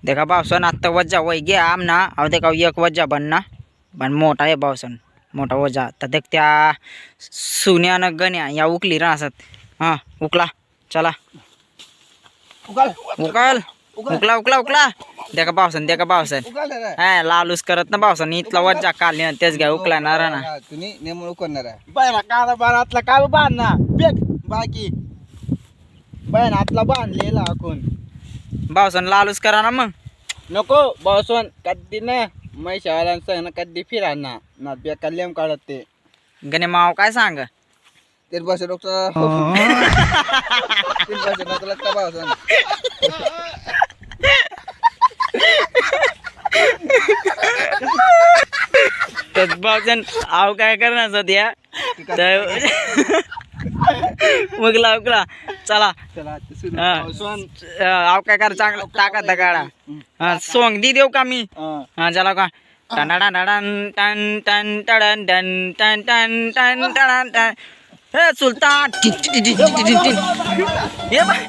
देखा भावसन आता वजा वही गया आमना अब देखा एक वजा बनना पण मोठा आहे भावसन मोठा वजा तर देख त्या सुन्यानं गण्या या उकली राहसत हा उकला चला उकल उकल उकला उकला उकला देखा भावसन हा लालूस करत ना भावसन इथला वजा काल तेच घ्या उकला ना राहणार तुम्ही नेमून उकलणार आहे बाय काला बारातला काय बांध ना बेग बाकी बाय हातला बांधलेला आपण भावसन लालूस करा ना मग नको बसवन कधी ना मै शाळांसह कधी फिरा ना बे कल्याण काढत ते गणे माव काय सांग ते बस डॉक्टर ते बस डॉक्टर का बसवन तर भावसन आव काय करणार सध्या तर उकला उकला चला चला हा. बसवन आव काय कर चांगला टाका दगाडा हा सोंग दी देऊ का मी हा चला का टन टन टन टन टन टन टन टन टन टन हे सुलतान हे बाय